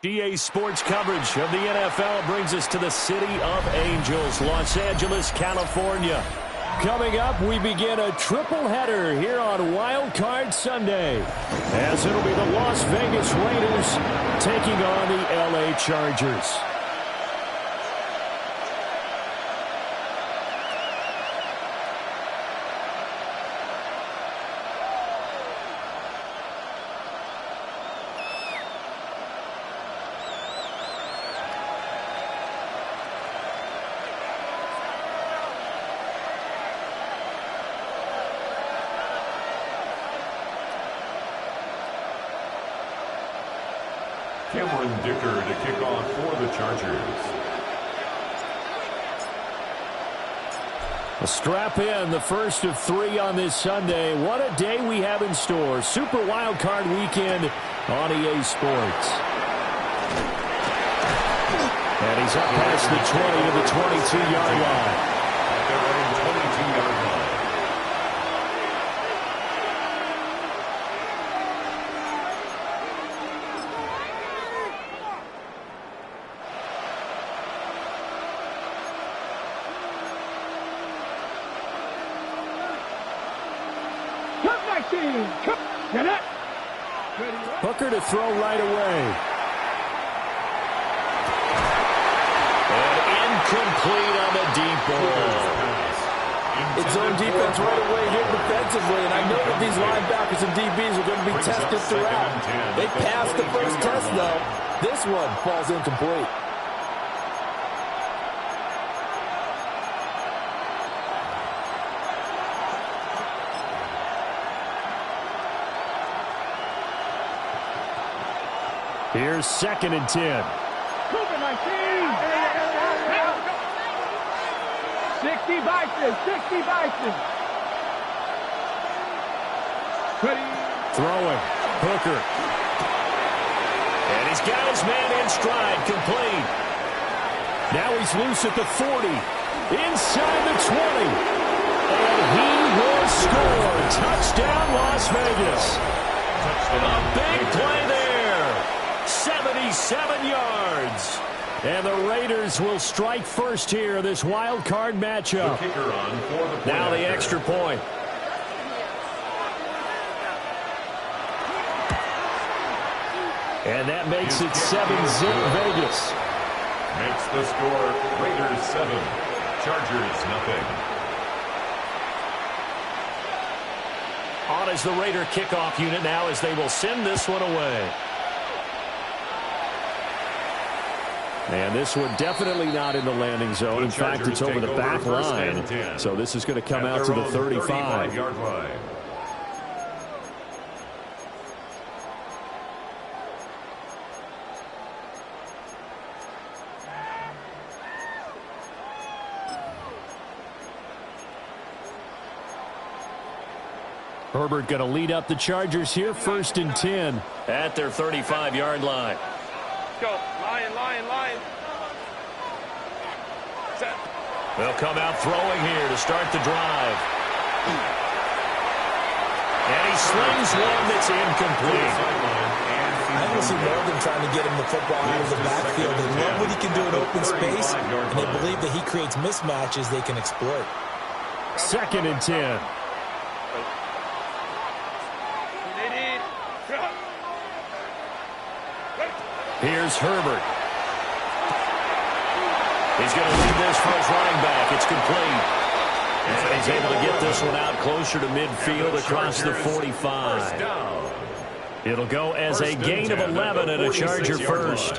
EA Sports coverage of the NFL brings us to the City of Angels, Los Angeles, California. Coming up, we begin a triple header here on Wild Card Sunday, as it'll be the Las Vegas Raiders taking on the LA Chargers. Dicker to kick off for the Chargers. A strap in, the first of 3 on this Sunday. What a day we have in store. Super Wild Card Weekend on EA Sports. And he's up past the 20 to the 22-yard line. At their own 22-yard line. Hooker to throw right away. And incomplete on the deep ball. It's zone defense right away here defensively, and I know that these linebackers and DBs are going to be tested throughout. They passed the first test, though. This one falls incomplete. Here's 2nd and 10. 60 Bison, 60 Bison. Throwing. Hooker. And he's got his man in stride, complete. Now he's loose at the 40. Inside the 20. And he will score. Touchdown, Las Vegas. A big play there. 77 yards. And the Raiders will strike first here, this wild card matchup. The kicker on for the now the extra point. And that makes it 7-zip Vegas. Makes the score Raiders 7, Chargers nothing. On is the Raider kickoff unit now as they will send this one away. And this one definitely not in the landing zone. In fact, it's over the back line. So this is going to come out to the 35-yard line. Herbert going to lead up the Chargers here, 1st and 10 at their 35-yard line. Go. Lion. Set. They'll come out throwing here to start the drive. And he slings one that's incomplete. I don't see more than trying to get him the football out of the backfield. They love what he can do in open space, and they believe that he creates mismatches they can exploit. 2nd and 10. Here's Herbert. He's going to lead this for his running back. It's complete. And he's able to get this one out closer to midfield across the 45. It'll go as a gain of 11 and a Charger first.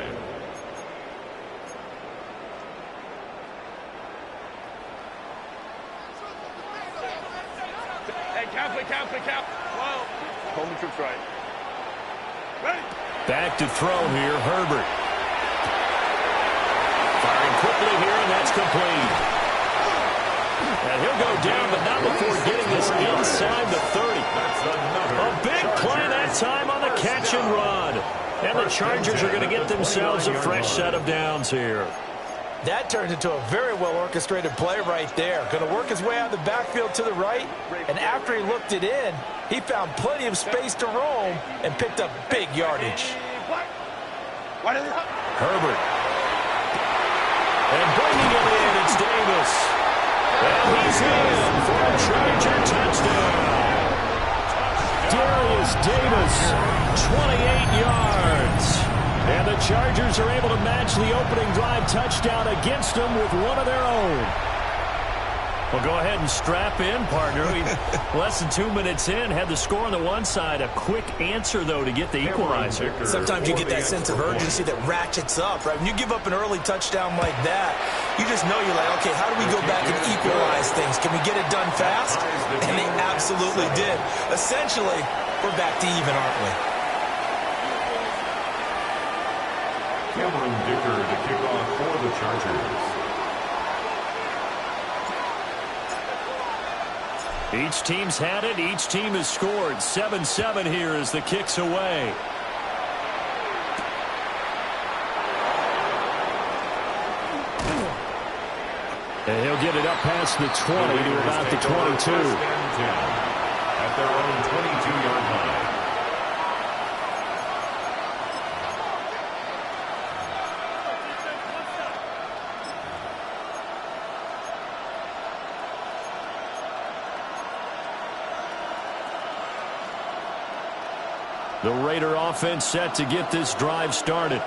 Hey, count. Whoa. Hold the troops right. Ready. Back to throw here, Herbert. Firing quickly here, and that's complete. And he'll go down, but not before getting this inside the 30. A big play that time on the catch and run. And the Chargers are going to get themselves a fresh set of downs here. That turned into a very well-orchestrated play right there. Going to work his way out of the backfield to the right, and after he looked it in, he found plenty of space to roam and picked up big yardage. Herbert. And bringing it in, it's Davis. And he's in for a Charger touchdown. Darius Davis, 28 yards. And the Chargers are able to match the opening drive touchdown against them with one of their own. Well, go ahead and strap in, partner. Less than 2 minutes in, had the score on the one side. A quick answer, though, to get the equalizer. Sometimes you get that sense of urgency that ratchets up, right? When you give up an early touchdown like that, you just know you're like, okay, how do we go back and equalize things? Can we get it done fast? And they absolutely did. Essentially, we're back to even, aren't we? Cameron Dicker to kick off for the Chargers. Each team's had it. Each team has scored. 7-7 here as the kick's away. And he'll get it up past the 20 to about the 22. At their own 22-yard line. The Raider offense set to get this drive started.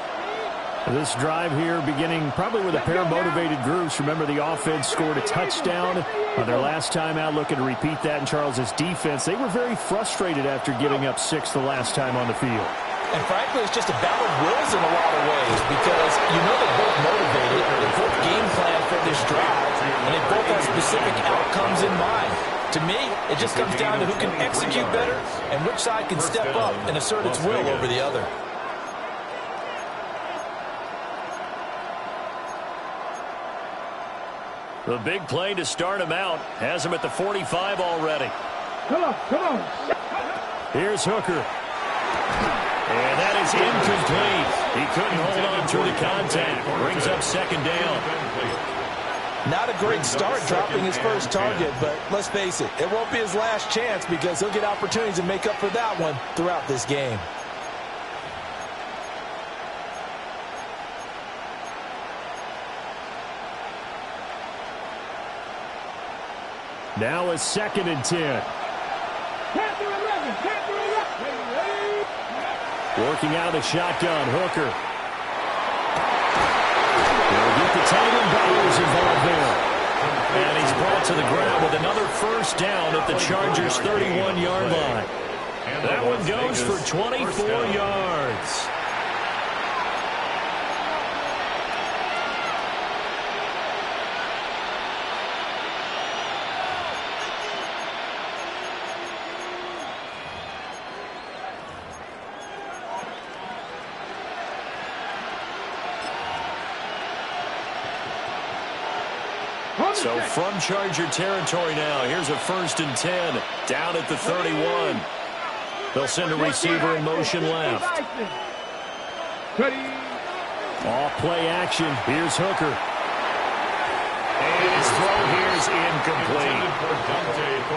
This drive here beginning probably with a pair of motivated groups. Remember, the offense scored a touchdown on their last time out, looking to repeat that in Charles's defense. They were very frustrated after giving up 6 the last time on the field. And frankly, it's just a battle of wills in a lot of ways because you know they're both motivated, they both game plan for this drive, and they both have specific outcomes in mind. To me, it just comes down to who can execute better and which side can step up and assert its will over the other. The big play to start him out has him at the 45 already. Come on. Here's Hooker. And that is incomplete. He couldn't hold on through the contact. Brings up second down. Not a great start dropping his first target, but let's face it, it won't be his last chance because he'll get opportunities to make up for that one throughout this game. Now it's 2nd and 10. Working out a shotgun, Hooker. They'll get the tight end Bowers involved there. And he's brought to the ground with another first down at the Chargers' 31-yard line. That one goes for 24 yards. So from Charger territory now, here's a 1st and 10 down at the 31. They'll send a receiver in motion left. Off play action. Here's Hooker. And his throw here is incomplete.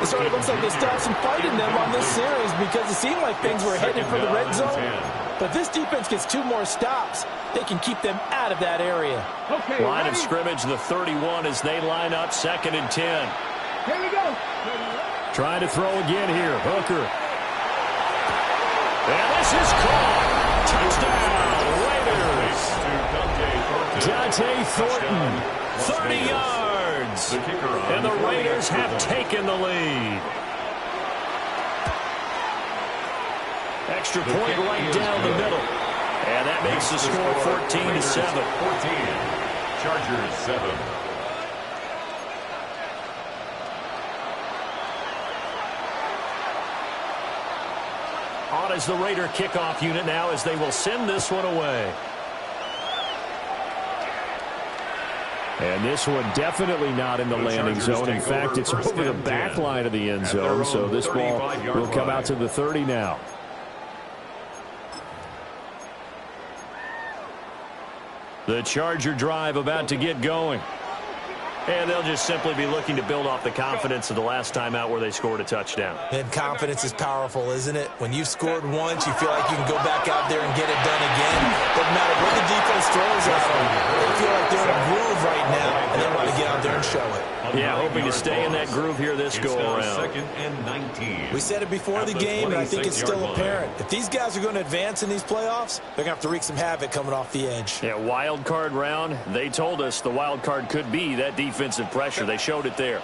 It sort of looks like they stopped some fight in them on this series because it seemed like things were headed for the red zone. But this defense gets 2 more stops. They can keep them out of that area. Line of scrimmage, the 31 as they line up 2nd and 10. Here we go. Trying to throw again here. Hooker. And this is caught. Touchdown, Raiders. Dante Thornton, 30 yards. And the Raiders have taken the lead. Extra point right down the middle. And that makes the score 14-7. 14. Chargers 7. On as the Raider kickoff unit now as they will send this one away. And this one definitely not in the landing zone. In fact, it's over the back line of the end zone. So this ball will come out to the 30 now. The Charger drive about to get going. And they'll just simply be looking to build off the confidence of the last time out where they scored a touchdown. And confidence is powerful, isn't it? When you've scored once, you feel like you can go back out there and get it done again. Doesn't matter what the Yeah, hoping to stay in that groove here this go-around. Second and 19. We said it before the game, and I think it's still apparent. If these guys are going to advance in these playoffs, they're going to have to wreak some havoc coming off the edge. Yeah, wild card round. They told us the wild card could be that defensive pressure. They showed it there.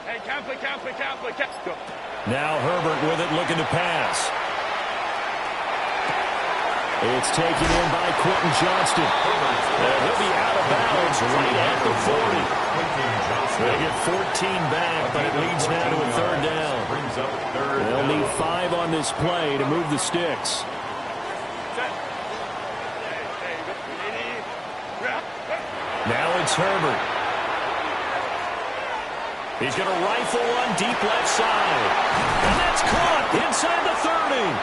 Hey, camp. Go. Now Herbert with it, looking to pass. It's taken in by Quentin Johnston. He'll be out of bounds right at the 40. They get 14 back, but it leads now to a third down. They'll need 5 on this play to move the sticks. Now it's Herbert. He's going to rifle one deep left side. And that's caught inside the 30.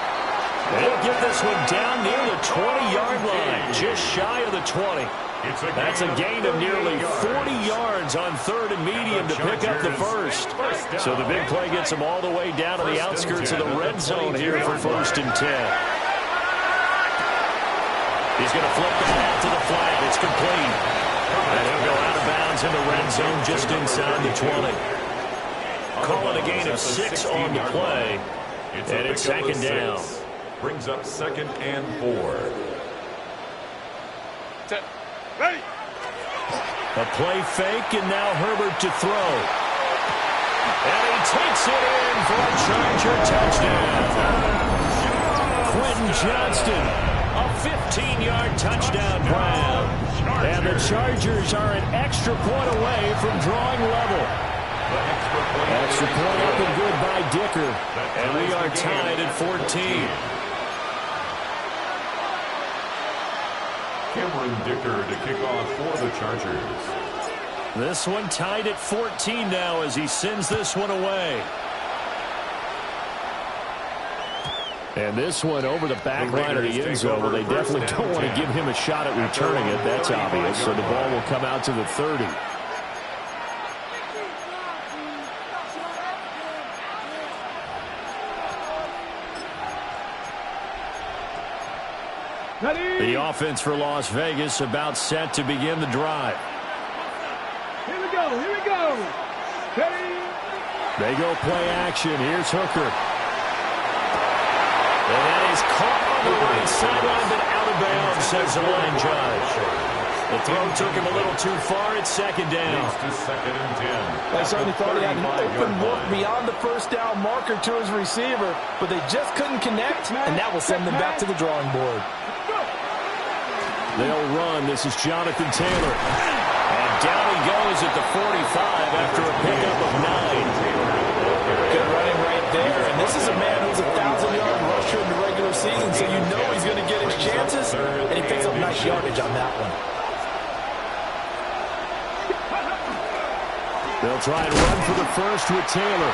They'll get this one down near the 20-yard line, just shy of the 20. That's a gain of nearly 40 yards on third and medium to pick up the first. So the big play gets them all the way down to the outskirts of the red zone here for first and 10. He's going to flip the ball to the flat. It's complete. And he'll go out of bounds in the red zone just inside the 20. Calling a gain of 6 on the play. And it's second down. Brings up second and 4. Ready. A play fake, and now Herbert to throw. And he takes it in for a Charger touchdown. Quentin Johnston, a 15-yard touchdown grab. And the Chargers are an extra point away from drawing level. Extra point up and good by Dicker. And we are tied at 14. Cameron Dicker to kick off for the Chargers. This one tied at 14 now as he sends this one away. And this one over the back line of the end zone. Well, they definitely don't want to give him a shot at returning it. That's obvious. So the ball will come out to the 30. The offense for Las Vegas about set to begin the drive. Here we go. Ready. They go play action. Here's Hooker. And that is caught on the right sideline, but out of bounds, says the line judge. The throw took him a little too far. It's second down. Second and 10. They certainly thought he had an open look beyond the first down marker to his receiver, but they just couldn't connect, and that will send them back to the drawing board. They'll run. This is Jonathan Taylor. And down he goes at the 45 after a pickup of 9. Good running right there, and this is a man who's a 1,000-yard rusher in the regular season, so you know he's going to get his chances, and he picks up nice yardage on that one. They'll try and run for the first with Taylor.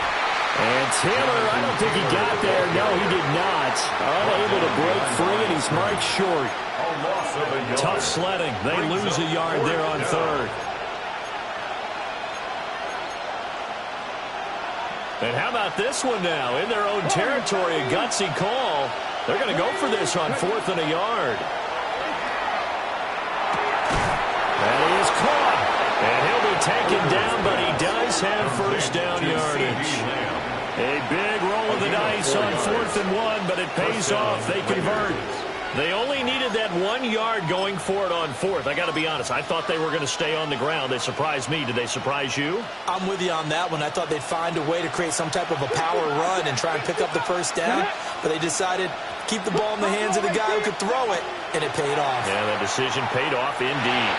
And Taylor, I don't think he got there. No, he did not. Unable to break free, and he's marked short. Tough sledding. They lose a yard there on third. And how about this one now? In their own territory, a gutsy call. They're going to go for this on 4th and a yard. That is caught. And he'll be taken down, but he does have first down yardage. A big roll of the dice on 4th and 1, but it pays off. They convert. They only needed that 1 yard going for it on 4th. I got to be honest. I thought they were going to stay on the ground. They surprised me. Did they surprise you? I'm with you on that one. I thought they'd find a way to create some type of a power run and try and pick up the first down, but they decided to keep the ball in the hands of the guy who could throw it, and it paid off. Yeah, that decision paid off indeed.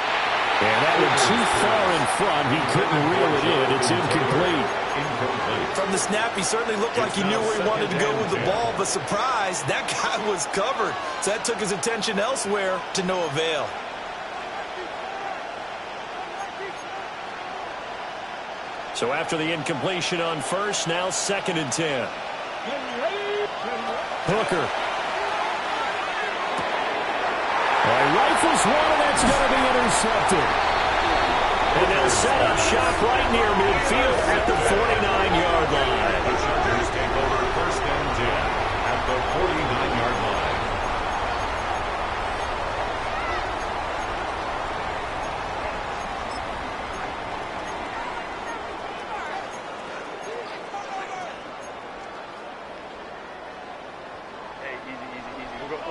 And that one too far in front. He couldn't reel it in. It's incomplete. From the snap, he certainly looked like he knew where he wanted to go with the ball, but surprise, that guy was covered. So that took his attention elsewhere to no avail. So after the incompletion on first, now 2nd and 10. Hooker. Rifles one, and that's going to be intercepted. And they'll set up shop right near midfield at the 49-yard line. The Chargers take over 1st and 10 at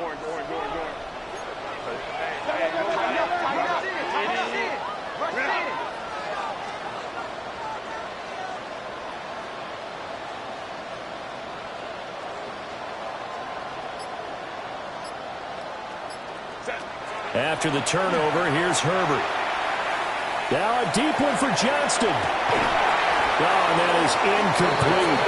Orange. After the turnover, here's Herbert. Now a deep one for Johnston. Oh, and that is incomplete.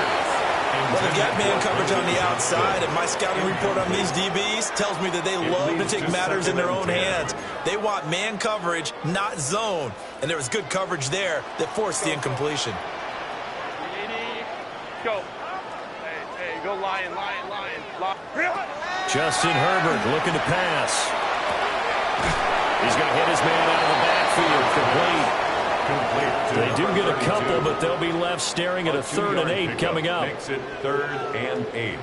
Well, they've got man coverage on the outside, and my scouting report on these DBs tells me that they love to take matters in their own hands. They want man coverage, not zone. And there was good coverage there that forced the incompletion. Go. Hey, go Lion. Justin Herbert looking to pass. He's going to hit his man out of the backfield. Complete. They do get a couple, but they'll be left staring at a 3rd and 8 coming up. Makes it 3rd and 8.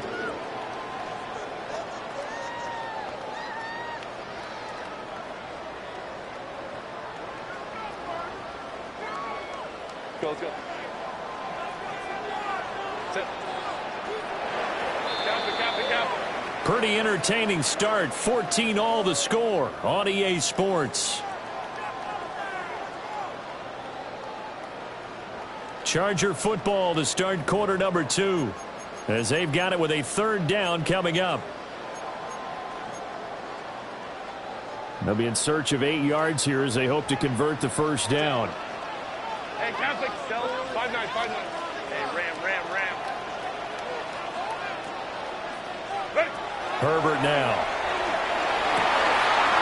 Let's go. Sit. Cap. Pretty entertaining start. 14-all the score on EA Sports. Charger football to start quarter number 2, as they've got it with a 3rd down coming up. They'll be in search of 8 yards here as they hope to convert the 1st down. Hey, Catholic, Stella, 5-9. Hey, Ram. Ready. Herbert now.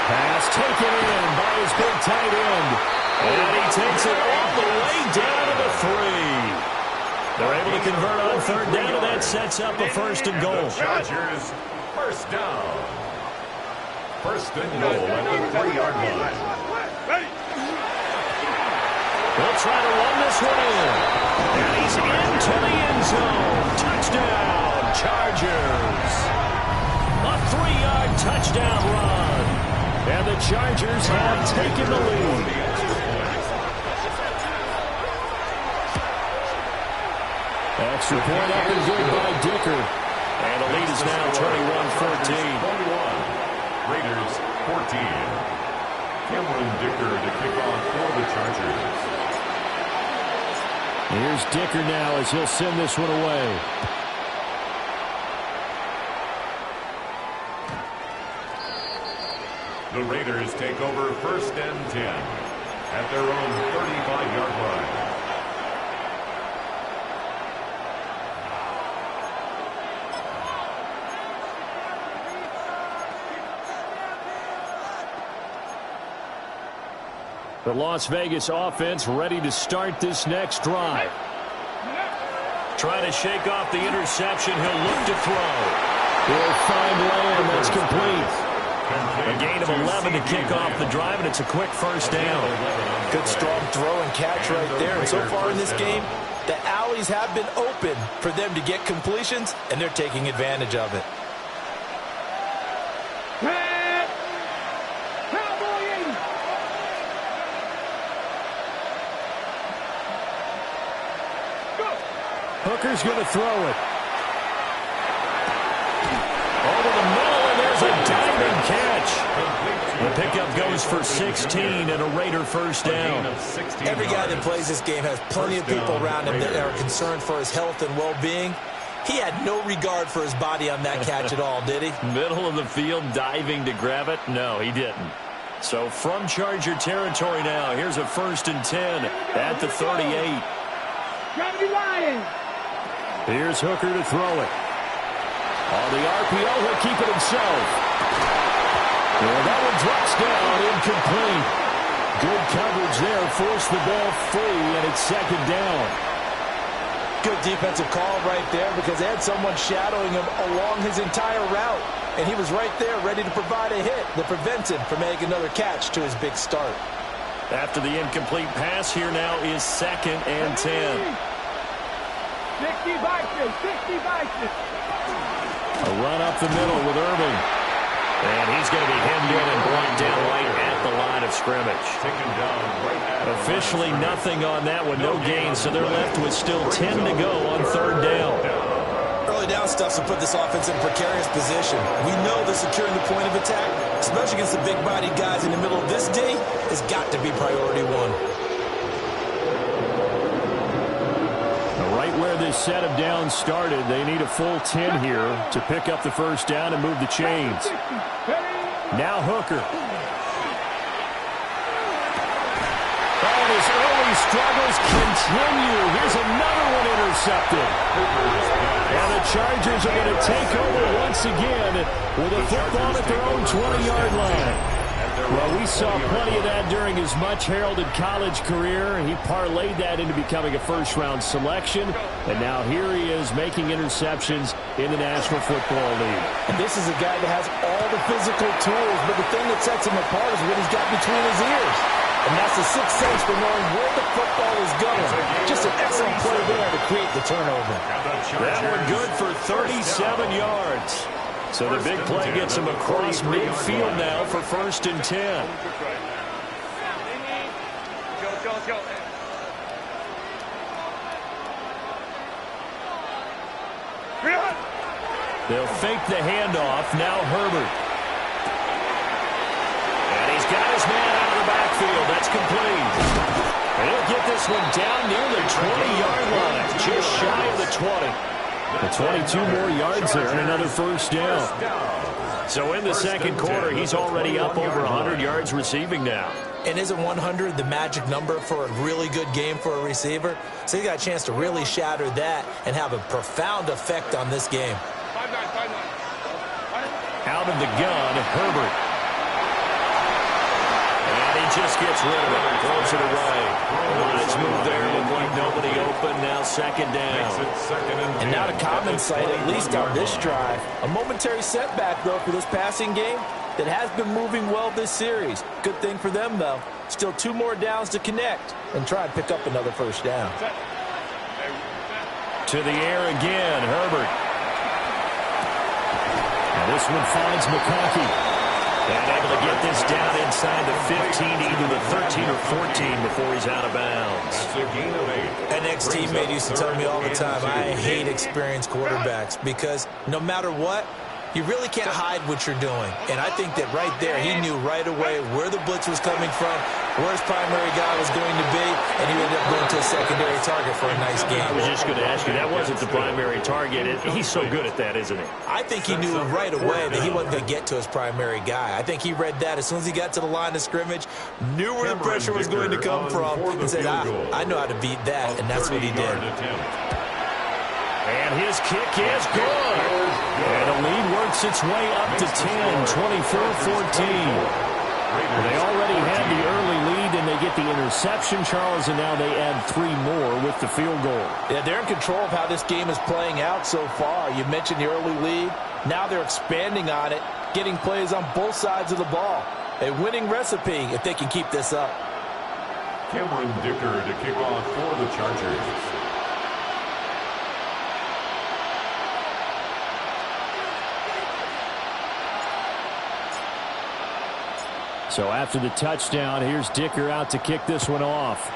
Pass taken in by his big tight end. And he takes it all the way down to the 3. They're able to convert on 3rd down, and that sets up a 1st and goal. The Chargers, 1st down. 1st and goal at the 3-yard line. Ready. They'll try to run this one in. And he's into the end zone. Touchdown, Chargers. A 3-yard touchdown run. And the Chargers have taken the lead. Extra point up and good by Dicker. And the lead is now 21-14. 21. Raiders 14. Cameron Dicker to kick off for the Chargers. Here's Dicker now as he'll send this one away. The Raiders take over 1st and 10 at their own 35-yard line. The Las Vegas offense ready to start this next drive. Trying to shake off the interception. He'll look to throw. He'll find Lamb. That's complete. A gain of 11 to kick off the drive, and it's a quick 1st down. Good strong throw and catch right there. And so far in this game, the alleys have been open for them to get completions, and they're taking advantage of it. Hooker's going to throw it. Over the middle, and there's a diving catch. The pickup goes for 16 and a Raider 1st down. Every guy that plays this game has plenty of people around him that are concerned for his health and well-being. He had no regard for his body on that catch at all, did he? Middle of the field, diving to grab it? No, he didn't. So from Charger territory now, here's a 1st and 10 at the 38. Here's Hooker to throw it. On the RPO, he'll keep it himself. And that one drops down, incomplete. Good coverage there, forced the ball free, and it's 2nd down. Good defensive call right there because they had someone shadowing him along his entire route. And he was right there ready to provide a hit that prevents him from making another catch to his big start. After the incomplete pass, here now is 2nd and 10. 60 boxes. A run up the middle with Irving. And he's going to be hemmed in and brought down right at the line of scrimmage. Officially nothing on that one, no gain, so they're left with still 10 to go on 3rd down. Early down stuff to put this offense in a precarious position. We know that securing the point of attack, especially against the big-bodied guys in the middle of this day, has got to be priority one. Right where this set of downs started, they need a full 10 here to pick up the first down and move the chains. Now Hooker. And his early struggles continue. Here's another one intercepted. And the Chargers are going to take over once again with a football at their own 20-yard line. Well, we saw plenty of that during his much-heralded college career. He parlayed that into becoming a first-round selection, and now here he is making interceptions in the National Football League. And this is a guy that has all the physical tools, but the thing that sets him apart is what he's got between his ears. And that's the sixth sense for knowing where the football is going. Just an excellent play there to create the turnover. That one good for 37 yards. So the big play gets him across midfield now for 1st and 10. They'll fake the handoff. Now Herbert. And he's got his man out of the backfield. That's complete. And he'll get this one down near the 20-yard line. Just shy of the 20. The 22 more yards there and another first down. So in the second quarter, he's already up over 100 yards receiving now. And isn't 100 the magic number for a really good game for a receiver? So he got a chance to really shatter that and have a profound effect on this game. Out of the gun, Herbert. And he just gets rid of it, throws it away. Nice move there, looked like nobody open, now second down. And now to common sight, at least on this drive. A momentary setback, though, for this passing game that has been moving well this series. Good thing for them, though. Still 2 more downs to connect and try and pick up another first down. To the air again, Herbert. And this one finds McConkey. And able to get this down inside the 15, either the 13 or 14 before he's out of bounds. An ex-teammate used to tell me all the time, I hate experienced quarterbacks because no matter what, you really can't hide what you're doing. And I think that right there, he knew right away where the blitz was coming from, where his primary guy was going to be, and he ended up going to a secondary target for a nice game. I was just going to ask you, that wasn't the primary target. He's so good at that, isn't he? I think he knew right away that he wasn't going to get to his primary guy. I think he read that as soon as he got to the line of scrimmage, knew where the pressure was going to come from, and said, I know how to beat that, and that's what he did. And his kick is good. And the lead works its way up to 10, 24-14. They already had the early lead, and they get the interception, Charles, and now they add 3 more with the field goal. Yeah, they're in control of how this game is playing out so far. You mentioned the early lead. Now they're expanding on it, getting plays on both sides of the ball. A winning recipe if they can keep this up. Cameron Dicker to kick off for the Chargers. So after the touchdown, here's Dicker out to kick this one off.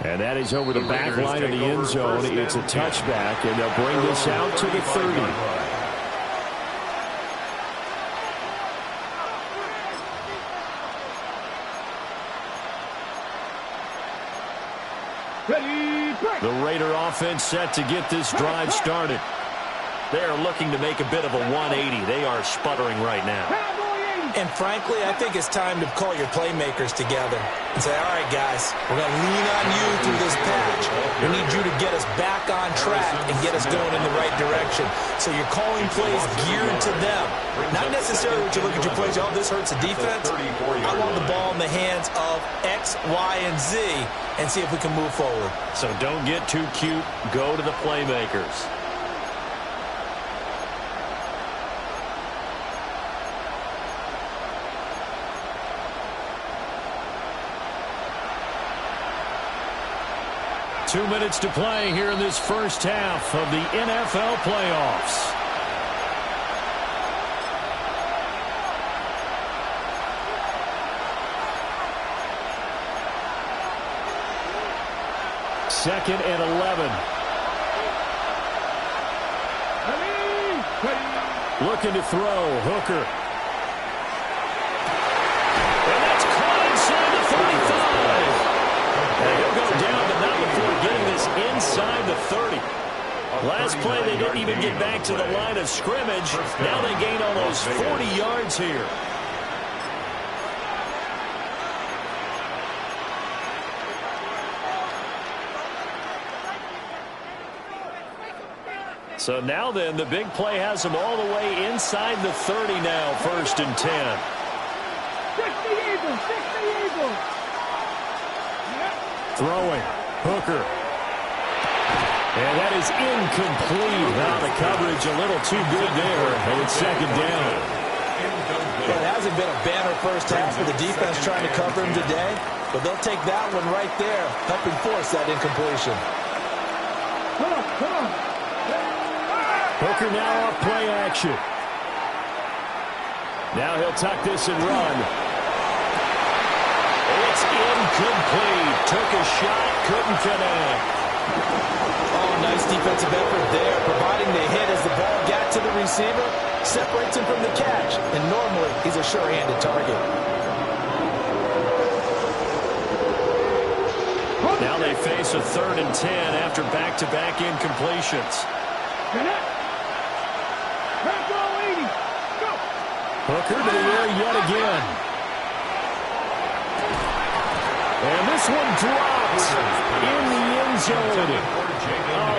And that is over the back line of the end zone. It's a touchback, and they'll bring this out to the 30. The Raider offense set to get this drive started. They're looking to make a bit of a 180. They are sputtering right now. And frankly, I think it's time to call your playmakers together and say, all right, guys, we're going to lean on you through this patch. We need you to get us back on track and get us going in the right direction. So you're calling plays geared to them. Not necessarily what you look at your plays, oh, this hurts the defense. I want the ball in the hands of X, Y, and Z and see if we can move forward. So don't get too cute. Go to the playmakers. Two minutes to play here in this first half of the NFL playoffs. Second and 11. Looking to throw. Hooker. And that's caught inside the 35. And he'll go down, but not before getting this inside the 30. Last play, they didn't even get back to the line of scrimmage. Now they gain almost 40 yards here. So now then, the big play has them all the way inside the 30 now, 1st and 10. 60 Eagles, 60 Eagles. Throwing. Hooker. And that is incomplete. Now the coverage a little too good there, and it's 2nd down. Well, it hasn't been a banner first half for the defense trying to cover him today, but they'll take that one right there, helping force that incompletion. Come on, come on. Hooker now off play action. Now he'll tuck this and run. It's incomplete. Took a shot, couldn't connect. Oh, nice defensive effort there, providing the hit as the ball got to the receiver, separates him from the catch, and normally he's a sure-handed target. Now they face a 3rd and 10 after back-to-back incompletions. Hooker to the air yet again. And this one drops in the end zone.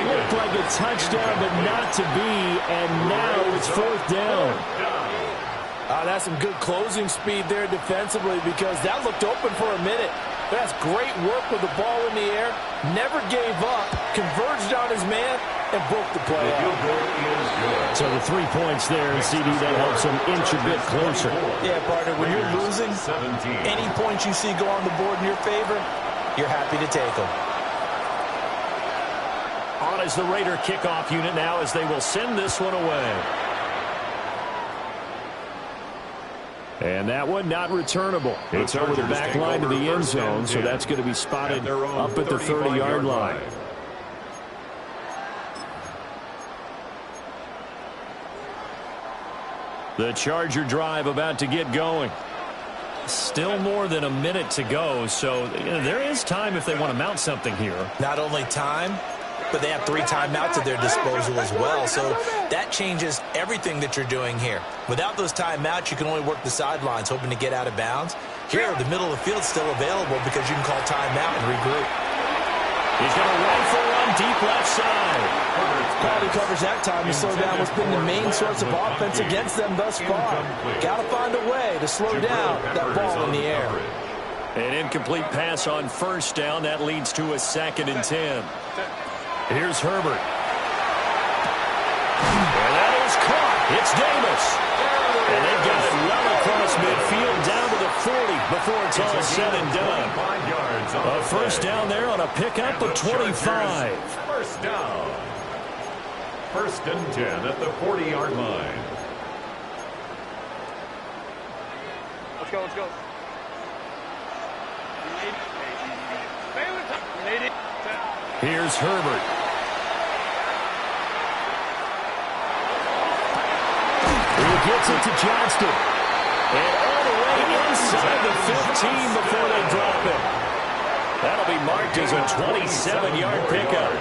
Looked like a touchdown, but not to be, and now it's 4th down. That's some good closing speed there defensively because that looked open for a minute. That's great work with the ball in the air. Never gave up, converged on his man, and broke the play out. So the 3 points there, and CD, that helps him inch a bit closer. Yeah, partner, when you're losing, any points you see go on the board in your favor, you're happy to take them. On is the Raider kickoff unit now as they will send this one away. And that one not returnable. It's over the back line of the end zone, so that's going to be spotted up at the 30-yard line. The Charger drive about to get going. Still more than a minute to go, so there is time if they want to mount something here. Not only time, but they have 3 timeouts at their disposal as well, so that changes everything that you're doing here. Without those timeouts, you can only work the sidelines, hoping to get out of bounds. Here, the middle of the field's still available because you can call timeout and regroup. He's going to rifle one deep left side. Quality coverage that time to slow down what's been the main source of offense against them thus far. Got to find a way to slow down that ball in the air. An incomplete pass on 1st down. That leads to a 2nd and 10. Here's Herbert. And that is caught. It's Davis. And they've got it well across midfield down to the 40 before it's all said and done. A 1st down there on a pickup of 25. 1st down. 1st and 10 at the 40-yard line. Let's go, let's go. Here's Herbert. He gets it to Johnston. And all the way inside the 15 before they drop it. That'll be marked as a 27-yard pickup.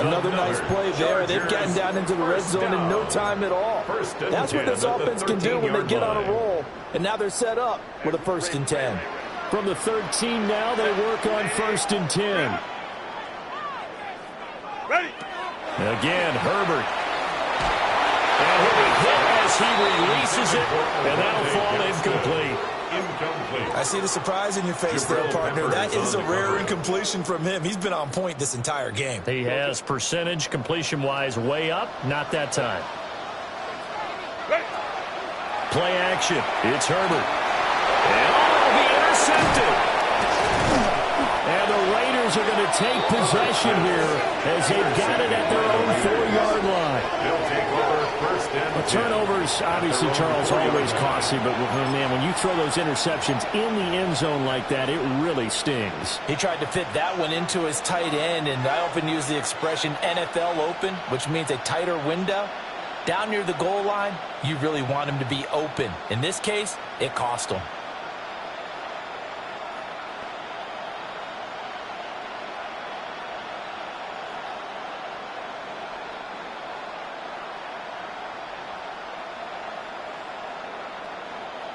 Another nice play there. They've gotten down into the red zone in no time at all. That's what this offense can do when they get on a roll. And now they're set up with a 1st and 10. From the 13 now, they work on 1st and 10. Ready. Again, Herbert. And he'll be hit as he releases it, and that'll fall incomplete. I see the surprise in your face there, partner. That is a rare incompletion from him. He's been on point this entire game. He has percentage completion-wise way up. Not that time. Play action. It's Herbert. And it'll be intercepted. And the Raiders are going to take possession here as they've got it at their own 4-yard line. They'll take over 1st and 10. Turnovers, obviously, Charles, always costly, but man, when you throw those interceptions in the end zone like that, it really stings. He tried to fit that one into his tight end, and I often use the expression NFL open, which means a tighter window. Down near the goal line, you really want him to be open. In this case, it cost him.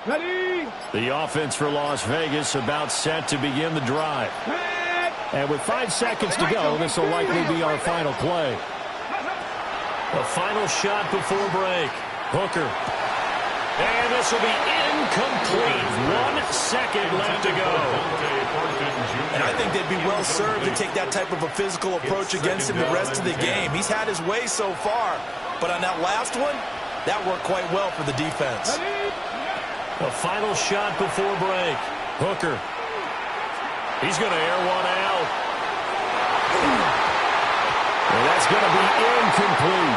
Ready? The offense for Las Vegas about set to begin the drive. And with 5 seconds to go, this will likely be our final play. The final shot before break. Hooker. And this will be incomplete. 1 second left to go. And I think they'd be well served to take that type of a physical approach against him the rest of the game. He's had his way so far. But on that last one, that worked quite well for the defense. The final shot before break. Hooker. He's going to air one out. And that's going to be incomplete.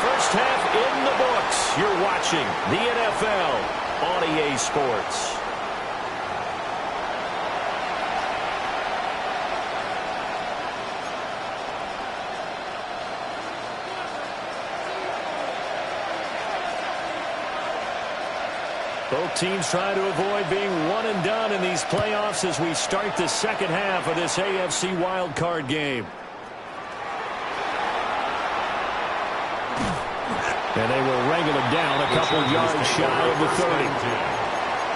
First half in the books. You're watching the NFL on EA Sports. Both teams try to avoid being one and done in these playoffs as we start the second half of this AFC wildcard game. And they will wrangle it down a couple yards shy of the 30.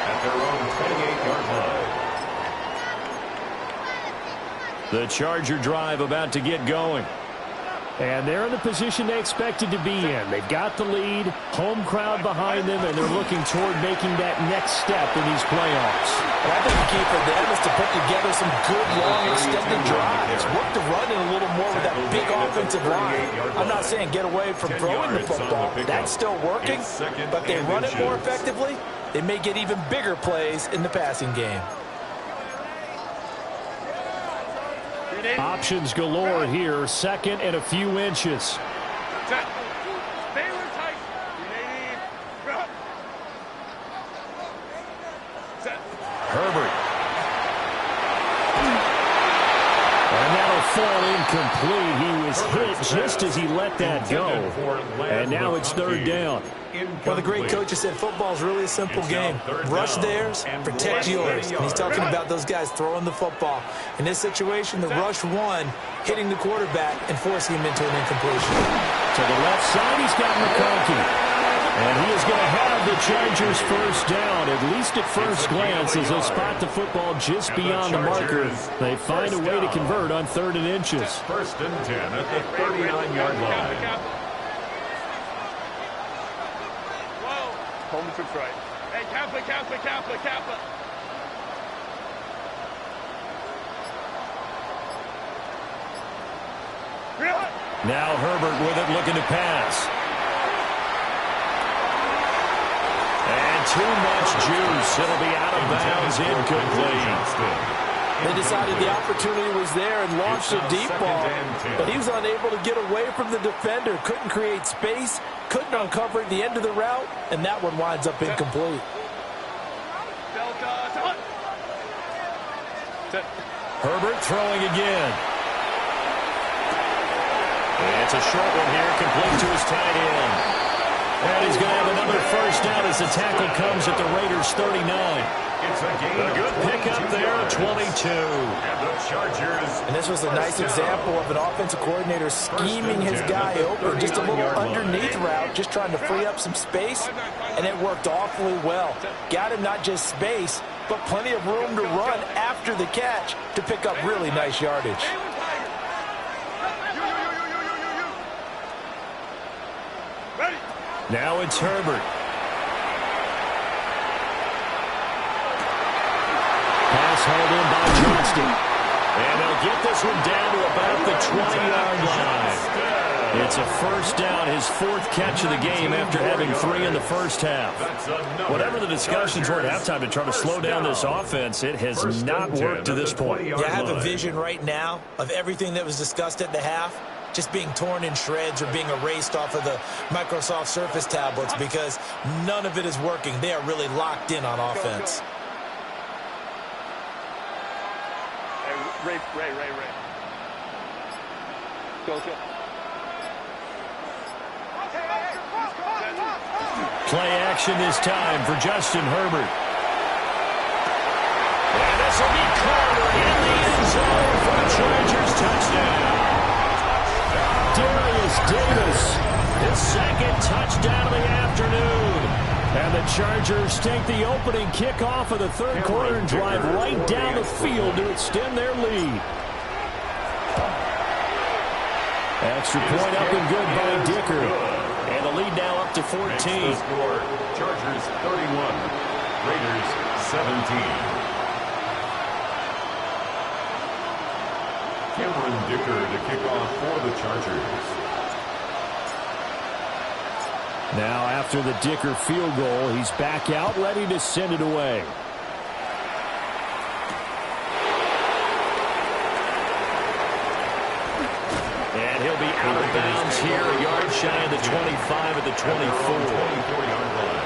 At their own 28-yard line. The Charger drive about to get going. And they're in the position they expected to be in. They've got the lead, home crowd behind them, and they're looking toward making that next step in these playoffs. And I think the key for them is to put together some good, long, extended drives. Work the run in a little more with that big offensive line. I'm not saying get away from throwing the football. That's still working. But they run it more effectively, they may get even bigger plays in the passing game. Options galore here, second and a few inches. Set. Stay tight. Set. Herbert. And that'll fall incomplete. He was hit just as he let that go. And now it's third down. One of the great coaches said football is really a simple game. Rush theirs, protect yours. And he's talking about those guys throwing the football. In this situation, the rush one, hitting the quarterback and forcing him into an incompletion. To the left side, he's got McConkey. And he is going to have the Chargers first down, at least at first glance, as they spot the football just beyond the marker. They find a way to convert on 3rd and inches. First and 10 at the 39-yard line. Home trips right. Hey, Kappa. Now Herbert with it, looking to pass. And too much juice. It'll be out of bounds, incomplete. They decided the opportunity was there and launched a deep ball, but he was unable to get away from the defender, couldn't create space, couldn't uncover at the end of the route, and that one winds up incomplete. Herbert throwing again. And it's a short one here, complete to his tight end. And he's going to have another first down as the tackle comes at the Raiders' 39. It's a good pickup there, 22. And the Chargers. And this was a nice example of an offensive coordinator scheming his guy open. Just a little underneath route, just trying to free up some space, and it worked awfully well. Got him not just space, but plenty of room to run after the catch to pick up really nice yardage. Now it's Herbert. Pass held in by Johnston. And they'll get this one down to about the 20-yard line. It's a first down, his 4th catch of the game after having 3 in the first half. Whatever the discussions were at halftime to try to slow down this offense, it has not worked to this point. Yeah, I have a vision right now of everything that was discussed at the half just being torn in shreds or being erased off of the Microsoft Surface tablets because none of it is working. They are really locked in on offense. Ray. Go. Play action this time for Justin Herbert. And this will be caught in the end zone for the Chargers touchdown. Darius Davis, his second touchdown of the afternoon. And the Chargers take the opening kickoff of the third quarter and drive right down the field to extend their lead. Extra point up and good by Dicker. And the lead now up to 14. Next the score, Chargers 31, Raiders 17. Cameron Dicker to kick off for the Chargers. Now after the Dicker field goal, he's back out ready to send it away. And he'll be out of bounds here, a yard shy of the 25 at the 24. 24-yard line.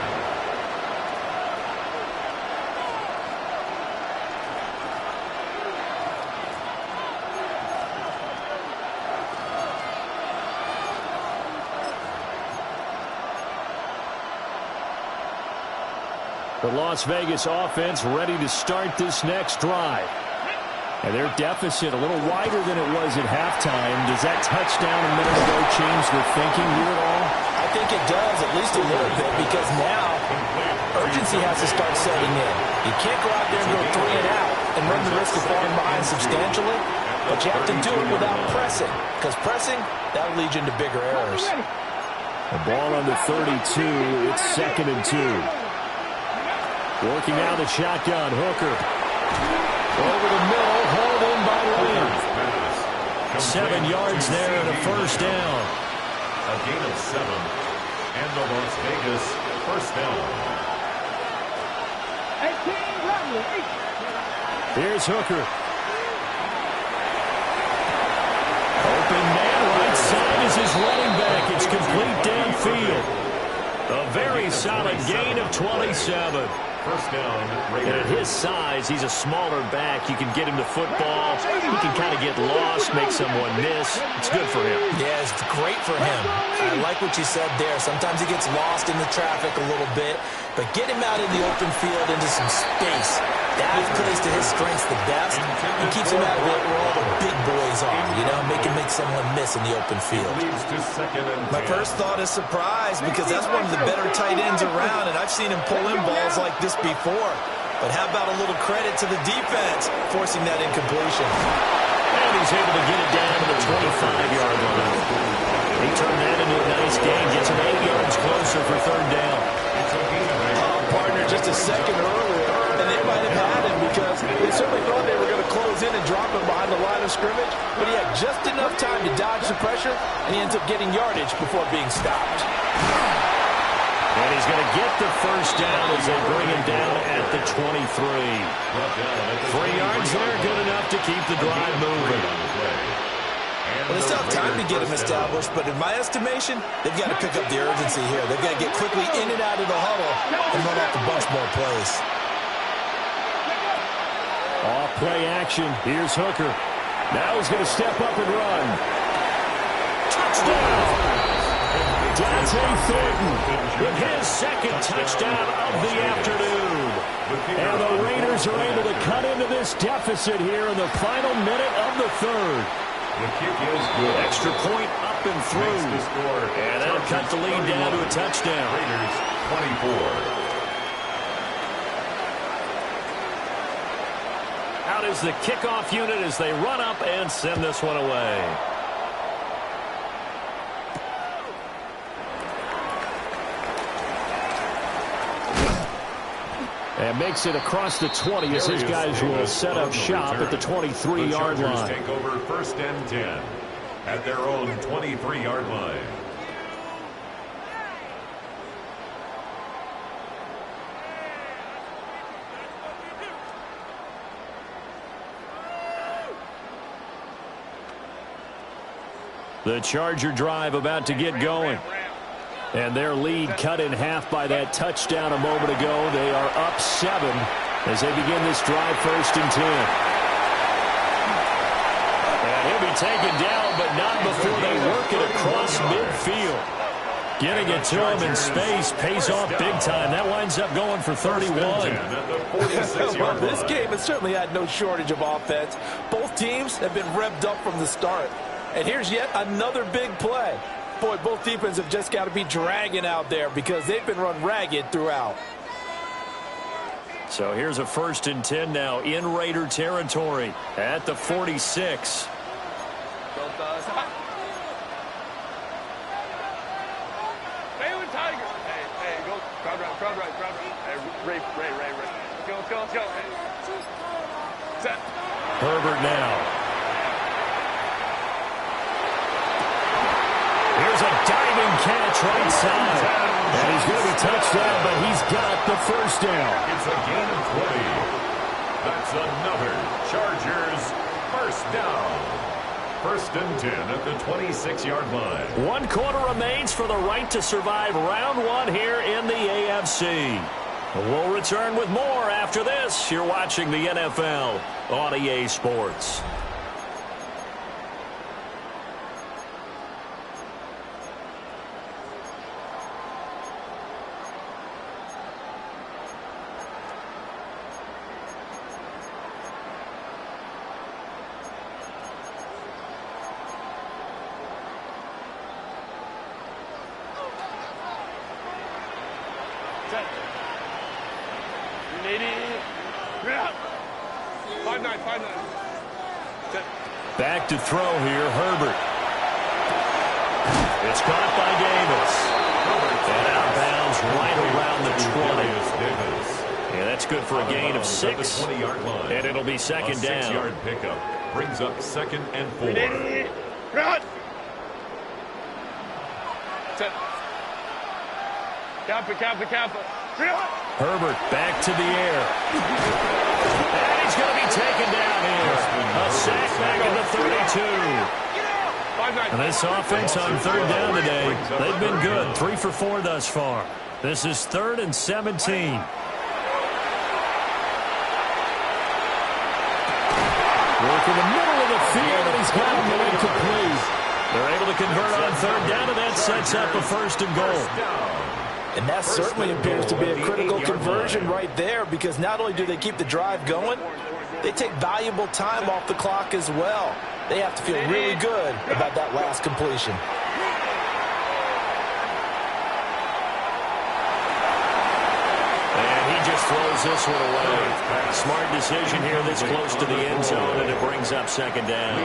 The Las Vegas offense ready to start this next drive. And their deficit a little wider than it was at halftime. Does that touchdown a minute ago change their thinking here at all? I think it does, at least a little bit, because now urgency has to start setting in. You can't go out there and go 3 and out and run the risk of falling behind substantially, but you have to do it without pressing, because pressing, that'll lead you into bigger errors. The ball on the 32. It's 2nd and 2. Working out the shotgun. Hooker. Over the middle. Hauled in by Lamb. 7 yards there and a first down. A gain of 7. And the Las Vegas first down. 18, Here's Hooker. Open man. Right side is his running back. It's complete downfield. A very solid gain of 27. First down, And at his size, he's a smaller back. You can get him the football. He can kind of get lost, make someone miss. It's good for him. Yeah, it's great for him. I like what you said there. Sometimes he gets lost in the traffic a little bit, but get him out in the open field into some space. That plays to his strengths the best. He keeps him out of it where all the big boys are, you know, make someone miss in the open field. leads to 2nd and 10. My first thought is surprise, because that's one of the better tight ends around, and I've seen him pull in balls like this before. But how about a little credit to the defense forcing that incompletion? And he's able to get it down to the 25-yard line. He turned that into a nice gain, gets him 8 yards closer for 3rd down. Partner just a second earlier, and they might have had him because they certainly thought they were going to close in and drop him behind the line of scrimmage, but he had just enough time to dodge the pressure, and he ends up getting yardage before being stopped. And he's going to get the first down as they bring him down at the 23. 3 yards there, good enough to keep the drive moving. Well, they still have time to get him established, but in my estimation, they've got to pick up the urgency here. They've got to get quickly in and out of the huddle and run off a bunch more plays. Off play action. Here's Hooker. Now he's going to step up and run. Touchdown! Dante Thornton with his 2nd touchdown of the afternoon. And the Raiders are able to cut into this deficit here in the final minute of the 3rd. The kick is good. Extra point up and through. The score, And that'll cut the lead down to a touchdown. Raiders 24. Out is the kickoff unit as they run up and send this one away. And makes it across the 20 as his guys will set up shop at the 23-yard line. The Chargers take over 1st and 10 at their own 23-yard line. The Charger drive about to get going. And their lead cut in half by that touchdown a moment ago. They are up 7 as they begin this drive 1st and 10. And he'll be taken down, but not before they work it across midfield. Getting it to him in space pays off big time. That winds up going for 31. Well, this game has certainly had no shortage of offense. Both teams have been revved up from the start. And here's yet another big play. Boy, both defenses have just got to be dragging out there because they've been run ragged throughout. So here's a 1st and 10 now in Raider territory at the 46. Let's go. Set. Herbert now. Here's a diving catch right side. And he's going to be touchdown, but he's got the first down. It's a gain of 20. That's another Chargers first down. 1st and 10 at the 26-yard line. 1 quarter remains for the right to survive round 1 here in the AFC. We'll return with more after this. You're watching the NFL on EA Sports. Back to throw here, Herbert. It's caught by Davis. And out of bounds right around the 20. Yeah, that's good for a gain of 6. And it'll be 2nd down. 6-yard pickup brings up 2nd and 4. Kappa. Herbert back to the air. And he's going to be taken down here. A sack back at the 32. And this offense on 3rd down today, they've been good. 3 for 4 thus far. This is 3rd and 17. Work in the middle of the field, and he's got him incomplete. They're able to convert on 3rd down, and that sets up a 1st and goal. And that certainly appears to be a critical conversion right there, because not only do they keep the drive going, they take valuable time off the clock as well. They have to feel really good about that last completion. And he just throws this one away. Smart decision here this close to the end zone, and it brings up 2nd down.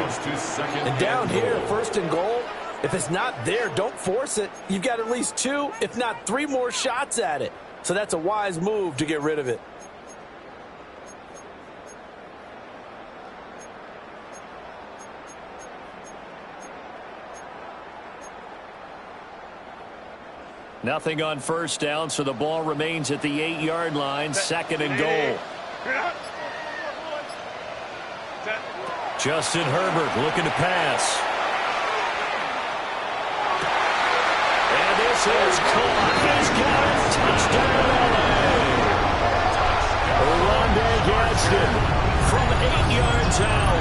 And down here, 1st and goal, if it's not there, don't force it. You've got at least 2, if not 3 more shots at it. So that's a wise move to get rid of it. Nothing on 1st down, so the ball remains at the 8-yard line. 2nd and goal. Justin Herbert looking to pass. And this is caught. He's got it. Touchdown, LA. Rondé Gadsden from 8 yards out.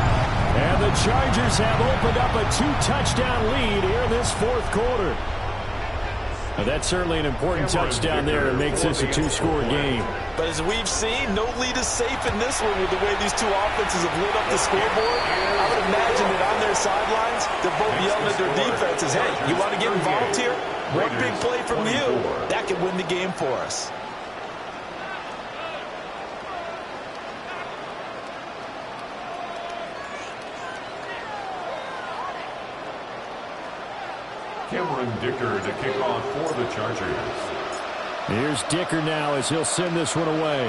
And the Chargers have opened up a 2-touchdown lead here in this 4th quarter. Now that's certainly an important touchdown there that makes this a 2-score game. But as we've seen, no lead is safe in this one with the way these 2 offenses have lit up the scoreboard. I would imagine that on their sidelines, they're both yelling at their defenses, hey, you want to get involved here? One big play from you, that could win the game for us. Cameron Dicker to kick off for the Chargers. Here's Dicker now as he'll send this one away.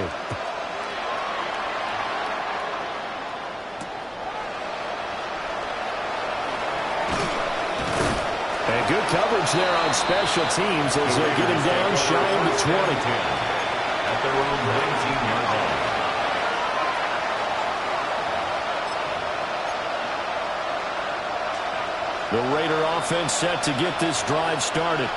And good coverage there on special teams as they're getting down shy of the 20. At their own 19-yard line. The Raider offense set to get this drive started.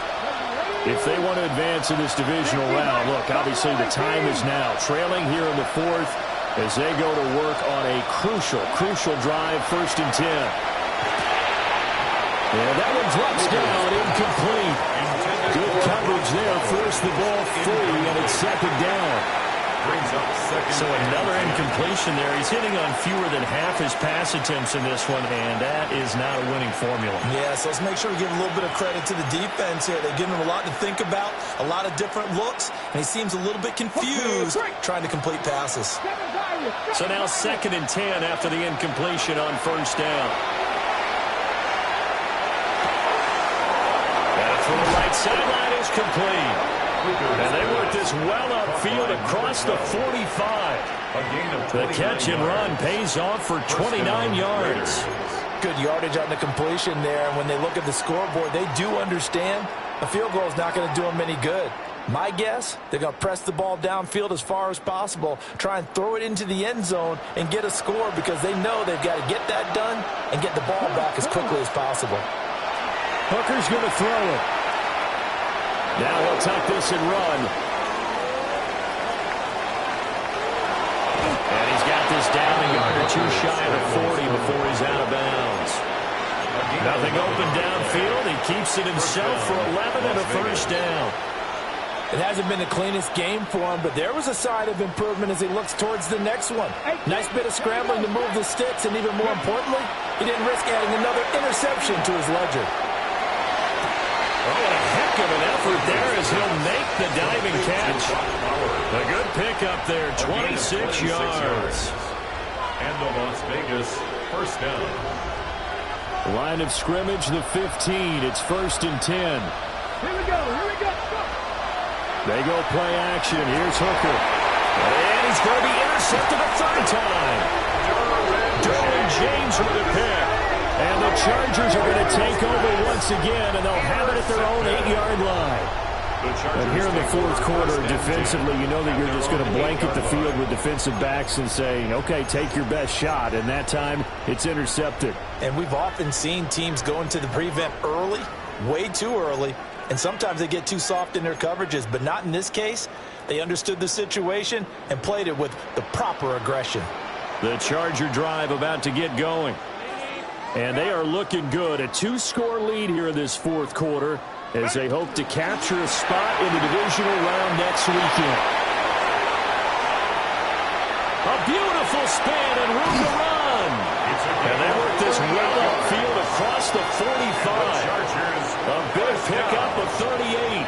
If they want to advance in this divisional round, look, obviously the time is now. Trailing here in the 4th as they go to work on a crucial drive, 1st and 10. And that one drops down, incomplete. Good coverage there, forced the ball free, and it's second down. So another incompletion there. He's hitting on fewer than half his pass attempts in this one, and that is not a winning formula. Yeah, so let's make sure we give a little bit of credit to the defense here. They've given him a lot to think about, a lot of different looks, and he seems a little bit confused trying to complete passes. So now 2nd and 10 after the incompletion on first down. And from the right sideline is complete. And they work this well upfield across the 45. The catch and run pays off for 29 yards. Good yardage on the completion there. And when they look at the scoreboard, they do understand a field goal is not going to do them any good. My guess, they're going to press the ball downfield as far as possible, try and throw it into the end zone and get a score because they know they've got to get that done and get the ball back as quickly as possible. Hooker's going to throw it. Now he'll tuck this and run. And he's got this down a yard or two shy of the 40 before he's out of bounds. Nothing open downfield. He keeps it himself for 11 and a first down. It hasn't been the cleanest game for him, but there was a sign of improvement as he looks towards the next one. Nice bit of scrambling to move the sticks, and even more importantly, he didn't risk adding another interception to his ledger. Oh, what a heck of an effort there as he'll make the diving catch. A good pickup there, 26 yards. And the Las Vegas first down. Line of scrimmage, the 15. It's 1st and 10. Here we go. They go play action. Here's Hooker. And he's going to be intercepted a third time. Derwin James with a pick. And the Chargers are going to take over once again, and they'll have it at their own 8-yard line. And here in the fourth quarter, defensively, you know that you're just going to blanket the field with defensive backs and say, okay, take your best shot. And that time, it's intercepted. And we've often seen teams go into the prevent early, way too early, and sometimes they get too soft in their coverages, but not in this case. They understood the situation and played it with the proper aggression. The Charger drive about to get going. And they are looking good. A 2-score lead here in this fourth quarter as they hope to capture a spot in the divisional round next weekend. A beautiful spin and room to run. And they work this well upfield across the 45. A big pickup of 38.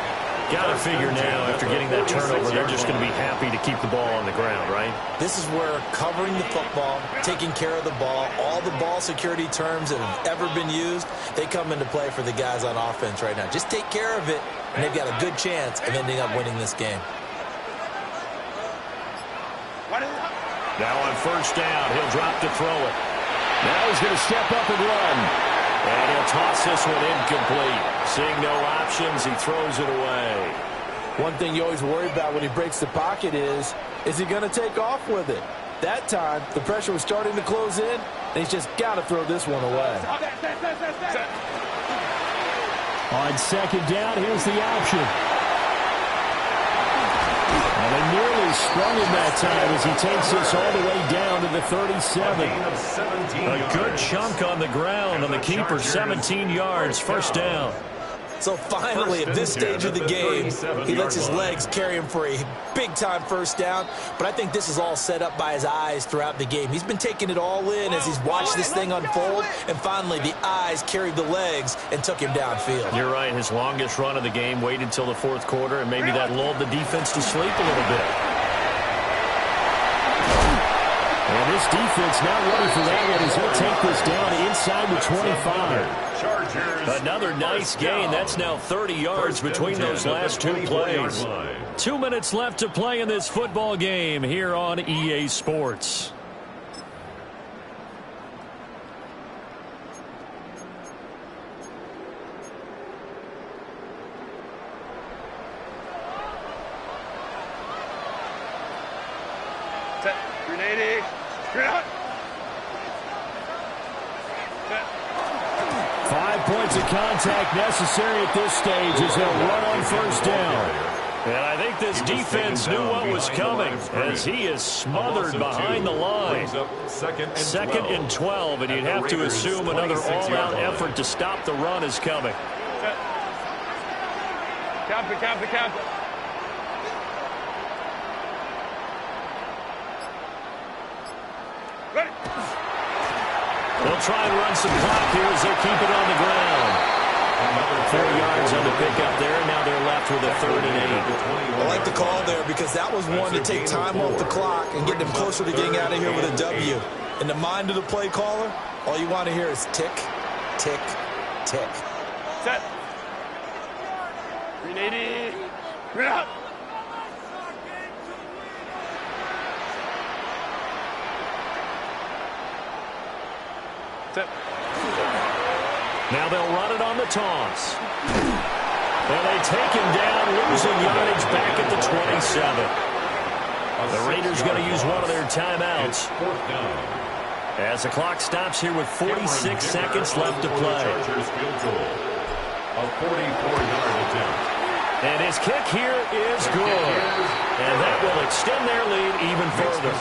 Got to figure now, after getting that turnover, they're just going to be happy to keep the ball on the ground, right? This is where covering the football, taking care of the ball, all the ball security terms that have ever been used, they come into play for the guys on offense right now. Just take care of it, and they've got a good chance of ending up winning this game. Now on first down, he'll drop to throw it. Now he's going to step up and run. And he'll toss this one incomplete. Seeing no options, he throws it away. One thing you always worry about when he breaks the pocket is he going to take off with it? That time, the pressure was starting to close in, and he's just got to throw this one away. On second down, here's the option. And they nearly sprung him that time as he takes this all the way down to the 37. A good chunk on the ground on the keeper, 17 yards, first down. So finally, at this stage of the game, he lets his legs carry him for a big-time first down. But I think this is all set up by his eyes throughout the game. He's been taking it all in as he's watched this thing unfold. And finally, the eyes carried the legs and took him downfield. You're right. His longest run of the game waited until the fourth quarter, and maybe that lulled the defense to sleep a little bit. And this defense now ready for that one as he'll take this down inside the 25. Another nice gain. That's now 30 yards between those last two plays. 2 minutes left to play in this football game here on EA Sports. Set. 380. Straight out. 5 points of contact necessary at this stage as they'll run on first down. And I think this defense knew what was coming as he is smothered behind the line. Second and 12, and you'd have to assume another all-out effort to stop the run is coming. Cap. Ready. They'll try and run some clock here as they keep it on the ground. 4 yards on the pickup there. Now they're left with a 3rd and 8. I like the call there because that was one to take time off the clock and get them closer to getting out of here with a W. In the mind of the play caller, all you want to hear is tick, tick, tick. Set. 380. Green out. Set. Now they'll run it on the toss. And they take him down, losing yardage back at the 27. The Raiders going to use one of their timeouts as the clock stops here with 46 seconds left to play. A 44-yard attempt. And his kick here is good. And that will extend their lead even further.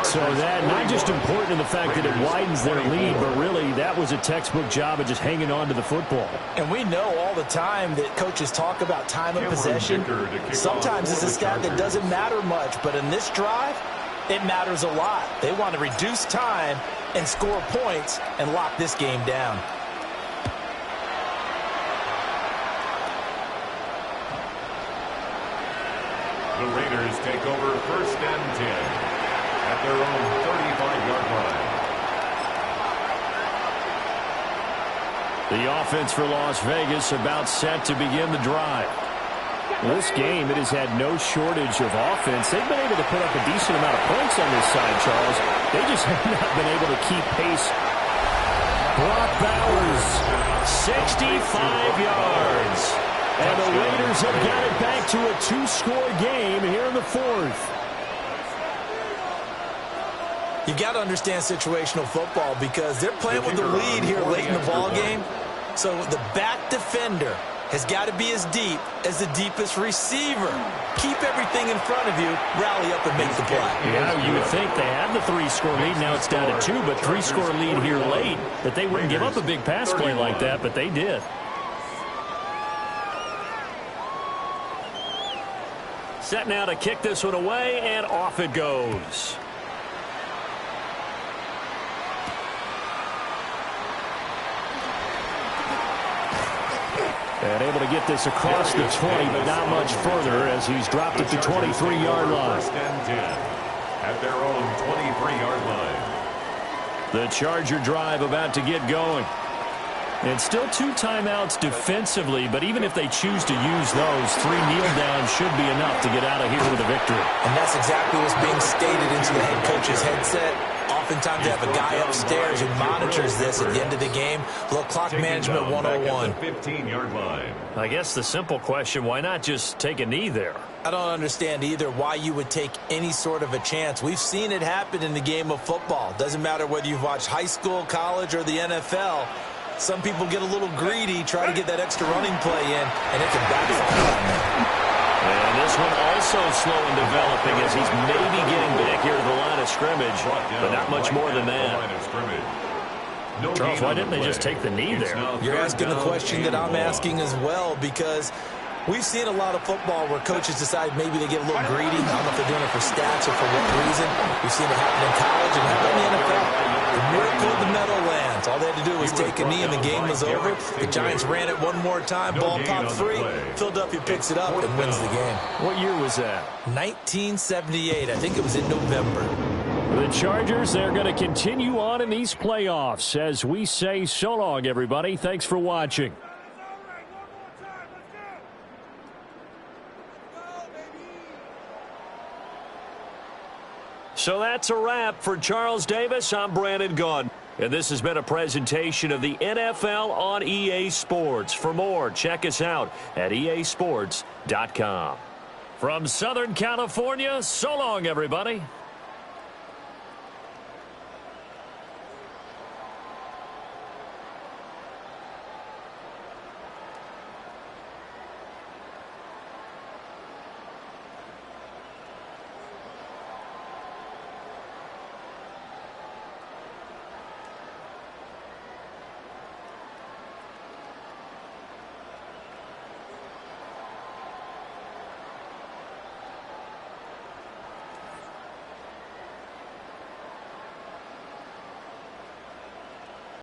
So that not just important in the fact that it widens their lead, but really that was a textbook job of just hanging on to the football. And we know all the time that coaches talk about time of possession. Sometimes it's a stat that doesn't matter much, but in this drive, it matters a lot. They want to reduce time and score points and lock this game down. The Raiders take over 1st and 10 at their own 35-yard line. The offense for Las Vegas about set to begin the drive. This game, it has had no shortage of offense. They've been able to put up a decent amount of points on this side, Charles. They just have not been able to keep pace. Brock Bowers, 65 yards. And the Raiders have got it back to a 2-score game here in the 4th. You got to understand situational football because they're playing with the lead here late in the ball game. So the back defender has got to be as deep as the deepest receiver. Keep everything in front of you, rally up and make the play. Yeah, you would think they had the 3-score lead. Now it's down to 2, but 3-score lead here late, that they wouldn't give up a big pass play like that, but they did. Set now to kick this one away, and off it goes. And able to get this across the 20, but not much further as he's dropped it to 23-yard line. 1st and 10 at their own 23-yard line. The Charger drive about to get going. And still 2 timeouts defensively, but even if they choose to use those, 3 kneel downs should be enough to get out of here with a victory. And that's exactly what's being stated into the head coach's headset. Oftentimes they have a guy upstairs who monitors this at the end of the game. A little clock management 101. 15-yard line. I guess the simple question, why not just take a knee there? I don't understand either why you would take any sort of a chance. We've seen it happen in the game of football. Doesn't matter whether you've watched high school, college, or the NFL. Some people get a little greedy, try to get that extra running play in, and it can backfire on them. And this one also slow in developing as he's maybe getting back here to the line of scrimmage, but not much more than that. Charles, why didn't they just take the knee there? You're asking the question that I'm asking as well, because we've seen a lot of football where coaches decide maybe they get a little greedy. I don't know if they're doing it for stats or for what reason. We've seen it happen in college and happen in the NFL. The miracle of the Meadowlands. All they had to do was take a knee and the game was over. The Giants ran it one more time. Ball popped free. Philadelphia picks it up and wins the game. What year was that? 1978. I think it was in November. The Chargers, they're going to continue on in these playoffs as we say so long, everybody. Thanks for watching. So that's a wrap for Charles Davis. I'm Brandon Gunn. And this has been a presentation of the NFL on EA Sports. For more, check us out at easports.com. From Southern California, so long, everybody.